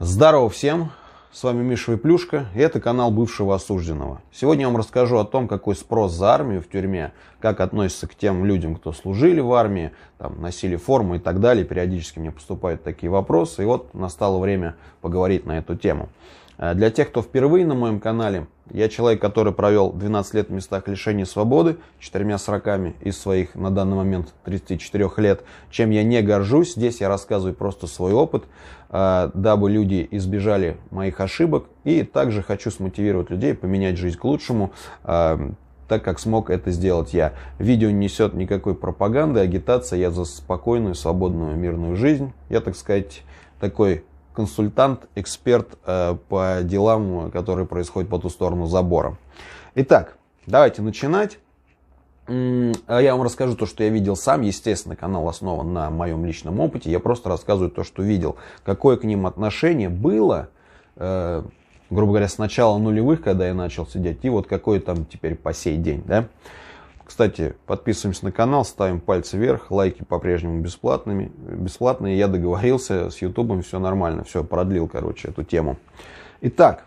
Здорово всем, с вами Миша Выплюшка, и это канал бывшего осужденного. Сегодня я вам расскажу о том, какой спрос за армию в тюрьме, как относятся к тем людям, кто служили в армии, там, носили форму и так далее. Периодически мне поступают такие вопросы, и вот настало время поговорить на эту тему. Для тех, кто впервые на моем канале, я человек, который провел 12 лет в местах лишения свободы, 4 сроками из своих на данный момент 34 лет, чем я не горжусь. Здесь я рассказываю просто свой опыт, дабы люди избежали моих ошибок, и также хочу смотивировать людей поменять жизнь к лучшему, так как смог это сделать я. Видео не несет никакой пропаганды, агитации, я за спокойную, свободную, мирную жизнь. Я, так сказать, такой консультант, эксперт по делам, которые происходят по ту сторону забора. Итак, давайте начинать. Я вам расскажу то, что я видел сам. Естественно, канал основан на моем личном опыте. Я просто рассказываю то, что видел. Какое к ним отношение было, грубо говоря, с начала нулевых, когда я начал сидеть, и вот какое там теперь по сей день. Да? Кстати, подписываемся на канал, ставим пальцы вверх, лайки по-прежнему бесплатные. Я договорился с Ютубом, все нормально, все, продлил, эту тему. Итак,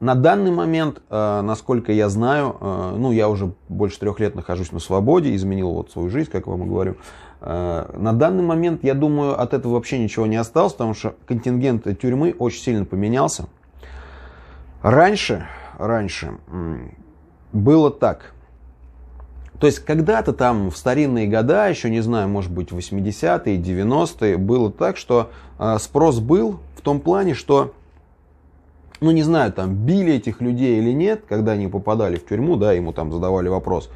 на данный момент, насколько я знаю, я уже больше 3 лет нахожусь на свободе, изменил вот свою жизнь, как вам и говорю. На данный момент, я думаю, от этого вообще ничего не осталось, потому что контингент тюрьмы очень сильно поменялся. Раньше было так. То есть когда-то там в старинные года, еще не знаю, может быть 80-е, 90-е, было так, что спрос был в том плане, что, не знаю, там били этих людей или нет, когда они попадали в тюрьму, да, ему там задавали вопрос,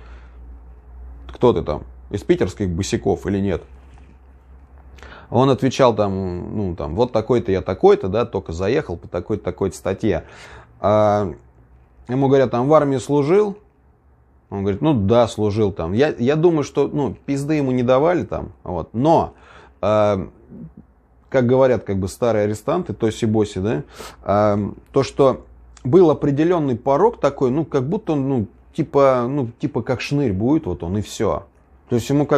кто ты там, из питерских босиков или нет. Он отвечал там, вот такой-то я такой-то, да, только заехал по такой-то статье. Ему говорят, там в армии служил? Он говорит, да, служил там. Я думаю, что, пизды ему не давали там, вот. Но, как говорят, старые арестанты, тоси-боси, да, то, что был определенный порог такой, как будто он, типа как шнырь будет, вот он и все. То есть ему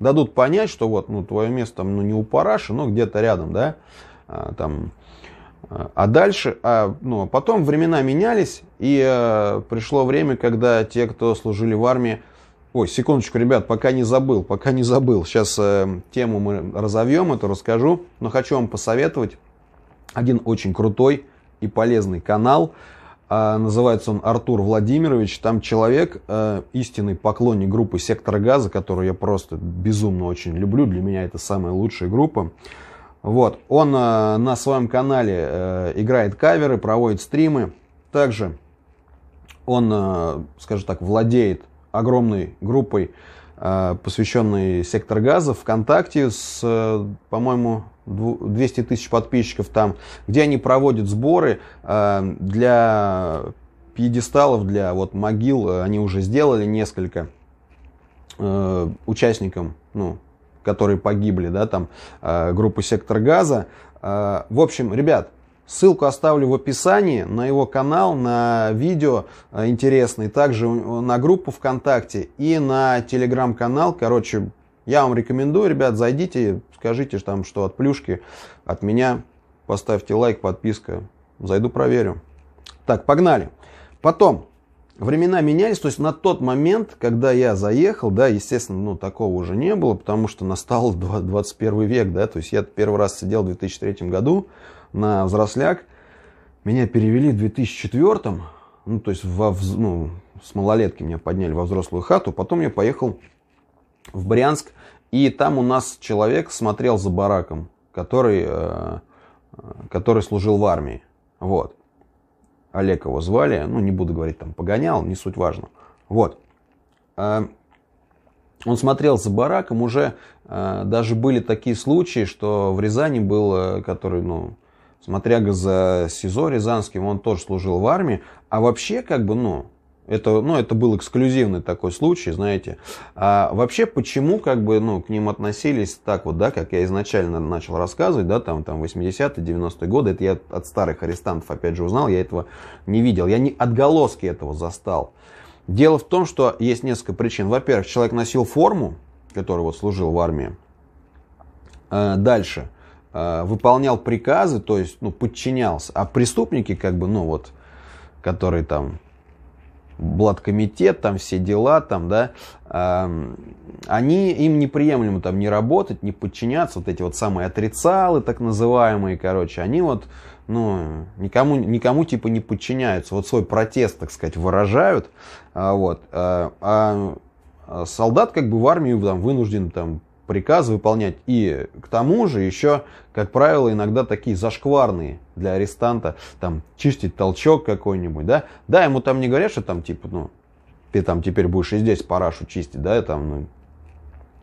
дадут понять, что вот, твое место, не у параши, но где-то рядом, да, там. А дальше, потом времена менялись, и пришло время, когда те, кто служили в армии... Ой, секундочку, ребят, пока не забыл. Сейчас тему мы разовьем, это расскажу. Но хочу вам посоветовать один очень крутой и полезный канал. Называется он Артур Владимирович. Там человек, истинный поклонник группы «Сектор газа», которую я просто безумно очень люблю. Для меня это самая лучшая группа. Вот, он на своем канале играет каверы, проводит стримы. Также он, скажем так, владеет огромной группой, посвященной «Сектор газа» ВКонтакте с, по-моему, 200 тысяч подписчиков там, где они проводят сборы для пьедесталов, для могил. Они уже сделали несколько участникам, которые погибли, да, там, группы «Сектор газа». В общем, ребят, ссылку оставлю в описании на его канал, на видео интересные, также на группу ВКонтакте и на телеграм-канал. Я вам рекомендую, ребят, зайдите, скажите там, что от Плюшки, от меня, поставьте лайк, подписка, зайду проверю. Так, погнали. Потом. Времена менялись, то есть на тот момент, когда я заехал, да, естественно, такого уже не было, потому что настал 21 век, да, то есть я первый раз сидел в 2003 году на взросляк, меня перевели в 2004, то есть с малолетки меня подняли во взрослую хату, потом я поехал в Брянск, и там у нас человек смотрел за бараком, который служил в армии, вот. Олег его звали, не буду говорить, там, погонял, не суть важно. Вот. Он смотрел за бараком, уже даже были такие случаи, что в Рязани был, который, смотряга за СИЗО Рязанским, он тоже служил в армии, а вообще, это был эксклюзивный такой случай, знаете. А вообще, почему, к ним относились так вот, да, как я изначально начал рассказывать, да, там 80-е, 90-е годы, это я от старых арестантов, опять же, узнал, я этого не видел, я не отголоски этого застал. Дело в том, что есть несколько причин. Во-первых, человек носил форму, который служил в армии. Дальше. выполнял приказы, то есть, ну, подчинялся. А преступники, как бы, ну, вот, которые там, блаткомитет, там все дела, там, да, им неприемлемо там не работать, не подчиняться, вот эти вот самые отрицалы, так называемые, короче, они вот, ну, никому типа не подчиняются, вот свой протест, так сказать, выражают, вот, солдат как бы в армию там вынужден там приказ выполнять. И к тому же еще, как правило, иногда такие зашкварные для арестанта, там, чистить толчок какой-нибудь, да. Да, ему там не говорят, что там, типа, ну, ты там теперь будешь и здесь парашу чистить, да, там, ну,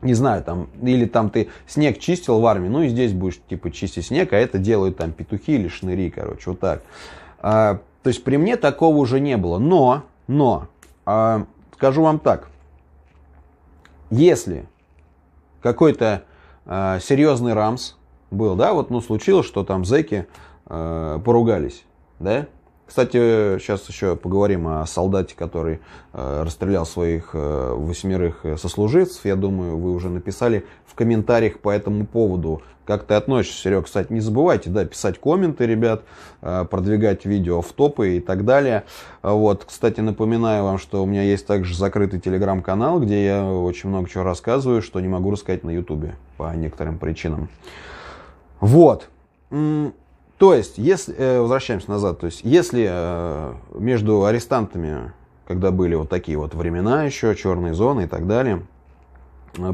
не знаю, там, или там ты снег чистил в армии, ну и здесь будешь, типа, чистить снег, а это делают там петухи или шныри, короче, вот так. То есть при мне такого уже не было. Но, скажу вам так, если какой-то серьезный рамс был, да, вот, ну, случилось, что там зэки поругались, да. Кстати, сейчас еще поговорим о солдате, который расстрелял своих 8 сослуживцев. Я думаю, вы уже написали в комментариях по этому поводу, как ты относишься, Серег. Кстати, не забывайте, да, писать комменты, ребят, продвигать видео в топы и так далее. Вот, кстати, напоминаю вам, что у меня есть также закрытый телеграм-канал, где я очень много чего рассказываю, что не могу рассказать на ютубе по некоторым причинам. Вот. То есть, если, возвращаемся назад, то есть, если между арестантами, когда были вот такие вот времена еще, черные зоны и так далее,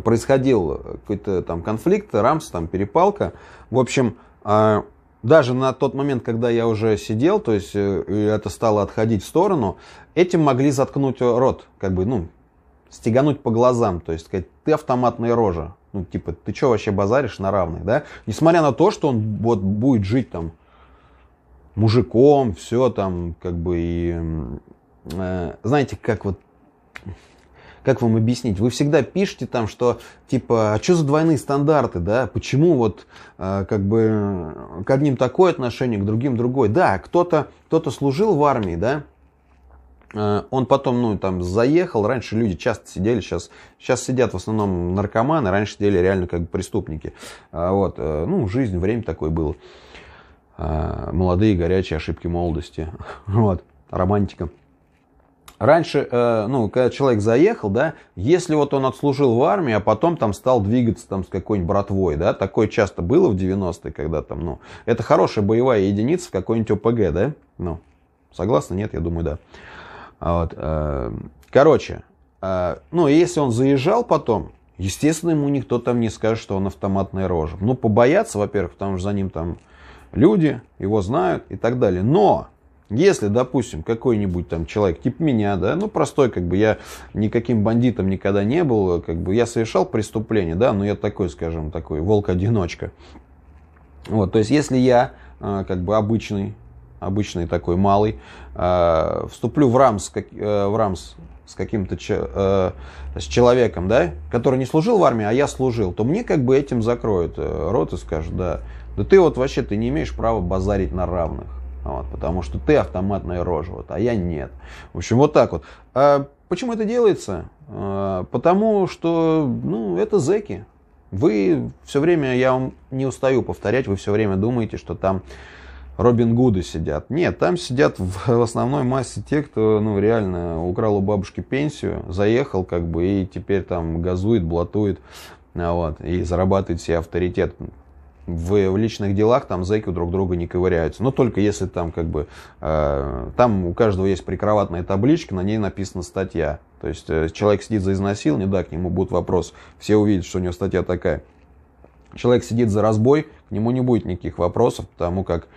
происходил какой-то там конфликт, рамс, там перепалка, в общем, даже на тот момент, когда я уже сидел, то есть, это стало отходить в сторону, этим могли заткнуть рот, как бы, ну, стегануть по глазам, то есть, сказать, ты автоматная рожа. Ну, типа, ты что вообще базаришь на равных, да? Несмотря на то, что он вот будет жить там мужиком, все там, как бы, и, знаете, как вот, как вам объяснить? Вы всегда пишете там, что, типа, а что за двойные стандарты, да? Почему вот, как бы, к одним такое отношение, к другим другое? Да, кто-то служил в армии, да? Он потом, ну, там, заехал. Раньше люди часто сидели, сейчас сидят в основном наркоманы, раньше сидели реально как бы преступники. Вот, ну, жизнь, время такое было. Молодые, горячие, ошибки молодости. Вот, романтика. Раньше, ну, когда человек заехал, да, если вот он отслужил в армии, а потом там стал двигаться там с какой-нибудь братвой, да, такое часто было в 90-е, когда там, ну, это хорошая боевая единица в какой-нибудь ОПГ, да? Ну, согласны? Нет, я думаю, да. Вот, короче, ну, если он заезжал потом, естественно, ему никто там не скажет, что он автоматная рожа. Ну, побояться, во-первых, потому что за ним там люди, его знают и так далее. Но, если, допустим, какой-нибудь там человек, типа меня, да, ну, простой, как бы, я никаким бандитом никогда не был, как бы, я совершал преступление, да, но я такой, скажем, такой волк-одиночка. Вот, то есть, если я, как бы, обычный такой малый, вступлю в рамс с каким-то с человеком, да, который не служил в армии, а я служил, то мне как бы этим закроют рот и скажут, да ты вот вообще ты не имеешь права базарить на равных, вот, потому что ты автоматная рожа, вот, а я нет. В общем, вот так вот. Почему это делается? Потому что, ну, это зэки. Вы все время, я вам не устаю повторять, вы все время думаете, что там Робин Гуды сидят. Нет, там сидят в основной массе те, кто, ну, реально украл у бабушки пенсию, заехал, как бы, и теперь там газует, блатует, вот, и зарабатывает себе авторитет. В личных делах там зэки друг друга не ковыряются. Но только если там, как бы, там у каждого есть прикроватная табличка, на ней написана статья. То есть человек сидит за изнасилование, да, к нему будет вопрос, все увидят, что у него статья такая. Человек сидит за разбой, к нему не будет никаких вопросов, потому как,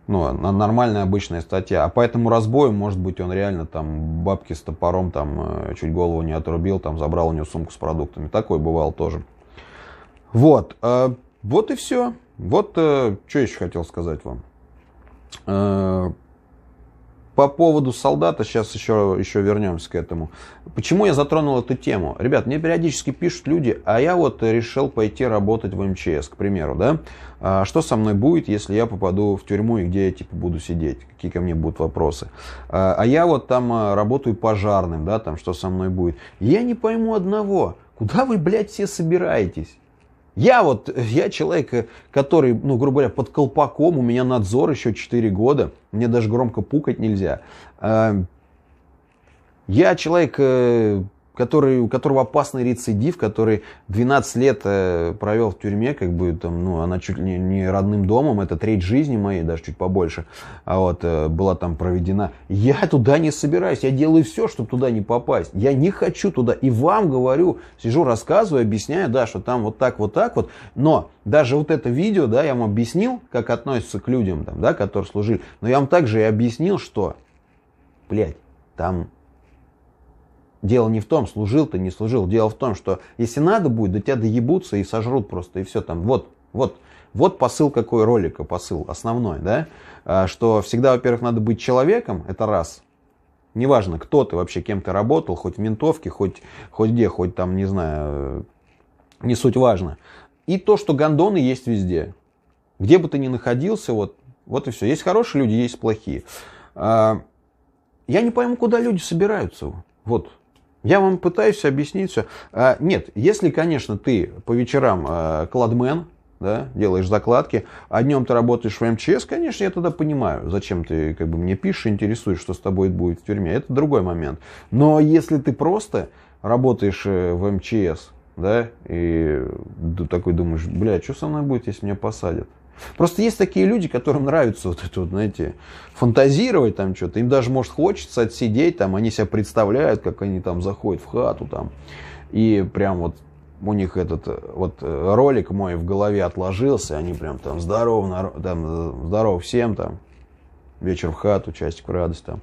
ну, нормальная обычная статья. А по этому разбою, может быть, он реально там бабки с топором там чуть голову не отрубил, там забрал у него сумку с продуктами. Такое бывало тоже. Вот. Вот и все. Вот что еще хотел сказать вам. По поводу солдата, сейчас еще вернемся к этому. Почему я затронул эту тему? Ребят, мне периодически пишут люди, а я вот решил пойти работать в МЧС, к примеру, да? Что со мной будет, если я попаду в тюрьму и где я типа буду сидеть? Какие ко мне будут вопросы? А я вот там работаю пожарным, да, там что со мной будет? Я не пойму одного. Куда вы, блядь, все собираетесь? Я человек, который, ну, грубо говоря, под колпаком, у меня надзор еще 4 года, мне даже громко пукать нельзя. Я человек, у которого опасный рецидив, который 12 лет провел в тюрьме, как бы там, ну, она чуть ли не родным домом, это треть жизни моей, даже чуть побольше, была там проведена. Я туда не собираюсь, я делаю все, чтобы туда не попасть. Я не хочу туда, и вам говорю, сижу, рассказываю, объясняю, да, что там вот так вот, но даже вот это видео, да, я вам объяснил, как относятся к людям, там, да, которые служили, но я вам также и объяснил, что, блядь, там... Дело не в том, служил ты, не служил. Дело в том, что если надо будет, до тебя доебутся и сожрут просто, и все там. Вот посыл какой ролика, посыл основной, да? Что всегда, во-первых, надо быть человеком, это раз. Неважно, кто ты вообще, кем ты работал, хоть в ментовке, хоть где, хоть там, не знаю, не суть важно. И то, что гондоны есть везде. Где бы ты ни находился, вот и все. Есть хорошие люди, есть плохие. Я не пойму, куда люди собираются. Вот. Я вам пытаюсь объяснить все. Нет, если, конечно, ты по вечерам кладмен, да, делаешь закладки, а днем ты работаешь в МЧС, конечно, я тогда понимаю, зачем ты как бы мне пишешь, интересуешь, что с тобой будет в тюрьме. Это другой момент. Но если ты просто работаешь в МЧС, да, и ты такой думаешь, бля, что со мной будет, если меня посадят? Просто есть такие люди, которым нравится вот это вот, знаете, фантазировать там что-то. Им даже, может, хочется отсидеть, там, они себя представляют, как они там заходят в хату там. И прям вот у них этот вот ролик мой в голове отложился. Они прям там здорово всем там. Вечер в хату, часик в радость там.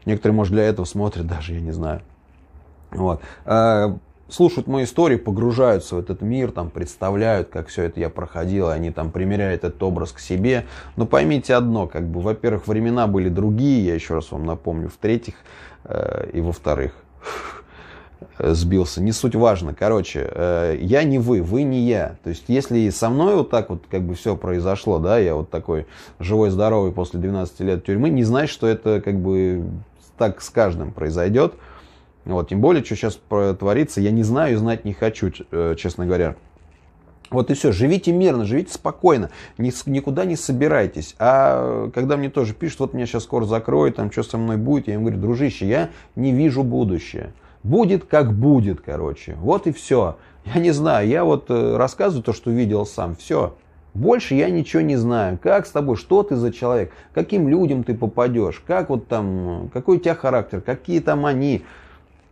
Некоторые, может, для этого смотрят даже, я не знаю. Вот. Слушают мои истории, погружаются в этот мир, там, представляют, как все это я проходил, они там примеряют этот образ к себе. Но поймите одно, как бы, во-первых, времена были другие, я еще раз вам напомню, в-третьих, и во-вторых, сбился, не суть важно. Короче, я не вы не я. То есть, если со мной вот так вот, как бы, все произошло, да, я вот такой живой, здоровый после 12 лет тюрьмы, не значит, что это, как бы, так с каждым произойдет. Вот, тем более, что сейчас творится, я не знаю и знать не хочу, честно говоря. Вот и все, живите мирно, живите спокойно, никуда не собирайтесь. А когда мне тоже пишут, вот меня сейчас скоро закроют, там что со мной будет, я им говорю, дружище, я не вижу будущее. Будет как будет, короче. Вот и все. Я не знаю, я вот рассказываю то, что видел сам, все. Больше я ничего не знаю. Как с тобой, что ты за человек, каким людям ты попадешь, как вот там, какой у тебя характер, какие там они.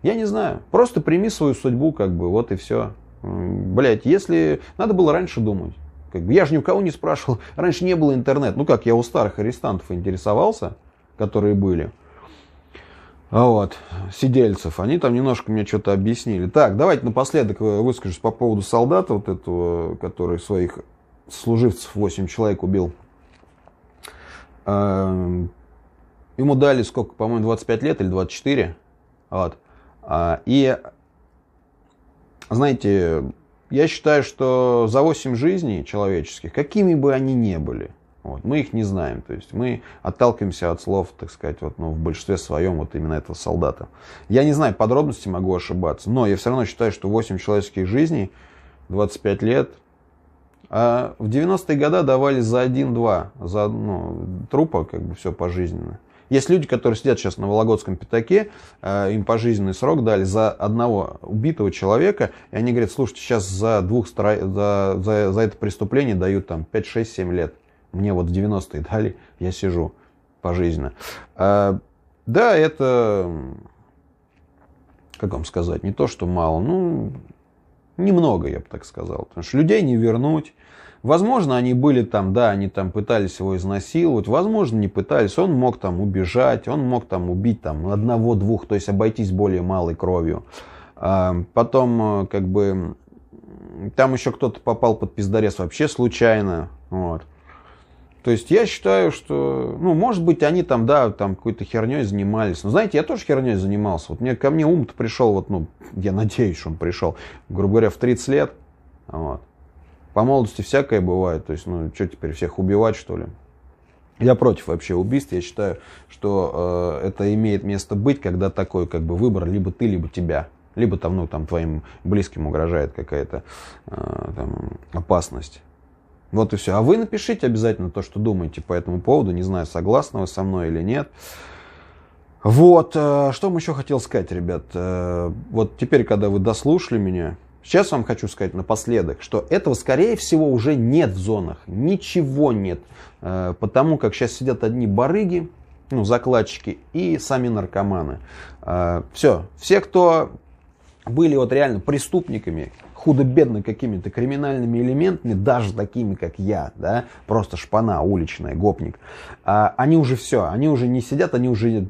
Я не знаю. Просто прими свою судьбу, как бы, вот и все. Блять, если... Надо было раньше думать. Как бы, я же ни у кого не спрашивал. Раньше не было интернета. Ну как, я у старых арестантов интересовался, которые были. Вот, сидельцев. Они там немножко мне что-то объяснили. Так, давайте напоследок выскажусь по поводу солдата, вот этого, который своих служивцев 8 человек убил. Ему дали сколько, по-моему, 25 лет или 24. Вот. И, знаете, я считаю, что за 8 жизней человеческих, какими бы они ни были, вот, мы их не знаем. То есть мы отталкиваемся от слов, так сказать, вот, ну, в большинстве своем вот именно этого солдата. Я не знаю подробностей, могу ошибаться, но я все равно считаю, что 8 человеческих жизней, 25 лет, а в 90-е годы давали за 1-2, за трупа, как бы все пожизненно. Есть люди, которые сидят сейчас на Вологодском пятаке, им пожизненный срок дали за одного убитого человека, и они говорят, слушайте, сейчас за это преступление дают там 5, 6, 7 лет. Мне вот в 90-е дали, я сижу пожизненно. Да, это, как вам сказать, не то, что мало, ну, немного, я бы так сказал. Потому что людей не вернуть. Возможно, они были там, да, они там пытались его изнасиловать, возможно, не пытались, он мог там убежать, он мог там убить там одного-двух, то есть обойтись более малой кровью. Потом, как бы, там еще кто-то попал под пиздарез вообще случайно, вот. То есть я считаю, что, ну, может быть, они там, да, там какой-то херней занимались. Но знаете, я тоже херней занимался. Вот ко мне ум-то пришел, вот, ну, я надеюсь, что он пришел, грубо говоря, в 30 лет, вот. По молодости всякое бывает. То есть, ну, что теперь, всех убивать, что ли? Я против вообще убийств. Я считаю, что это имеет место быть, когда такой, как бы, выбор либо ты, либо тебя. Либо там, ну, там твоим близким угрожает какая-то опасность. Вот и все. А вы напишите обязательно то, что думаете по этому поводу. Не знаю, согласны вы со мной или нет. Вот, что вам еще хотел сказать, ребят. Вот теперь, когда вы дослушали меня, сейчас вам хочу сказать напоследок, что этого, скорее всего, уже нет в зонах. Ничего нет. Потому как сейчас сидят одни барыги, ну, закладчики и сами наркоманы. Все. Все, кто были вот реально преступниками, худо-бедно какими-то криминальными элементами, даже такими, как я, да, просто шпана уличная, гопник, они уже все, они уже не сидят, они уже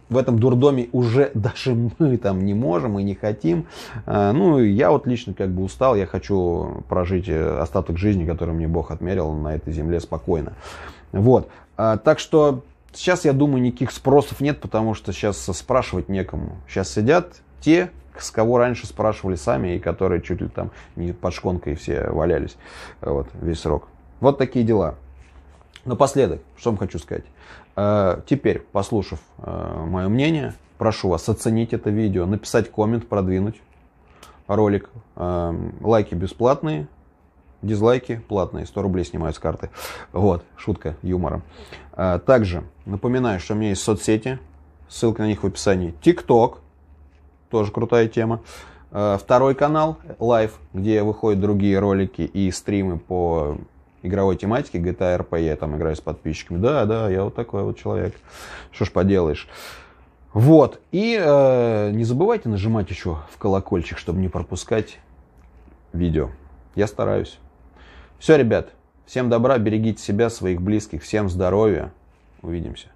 в этом дурдоме уже даже мы там не можем и не хотим. Ну, я вот лично как бы устал, я хочу прожить остаток жизни, который мне Бог отмерил на этой земле спокойно. Вот, так что сейчас, я думаю, никаких спросов нет, потому что сейчас спрашивать некому. Сейчас сидят те, с кого раньше спрашивали сами, и которые чуть ли там не под шконкой все валялись вот, весь срок. Вот такие дела. Напоследок, что вам хочу сказать. Теперь, послушав мое мнение, прошу вас оценить это видео, написать коммент, продвинуть ролик. Лайки бесплатные, дизлайки платные, 100 рублей снимают с карты. Вот, шутка юмором. Также напоминаю, что у меня есть соцсети, ссылка на них в описании. TikTok. Тоже крутая тема. Второй канал Live, где выходят другие ролики и стримы по игровой тематике GTA RP. Я там играю с подписчиками. Да, я вот такой вот человек. Что ж поделаешь. Вот. И не забывайте нажимать еще в колокольчик, чтобы не пропускать видео. Я стараюсь. Все, ребят. Всем добра, берегите себя, своих близких. Всем здоровья. Увидимся.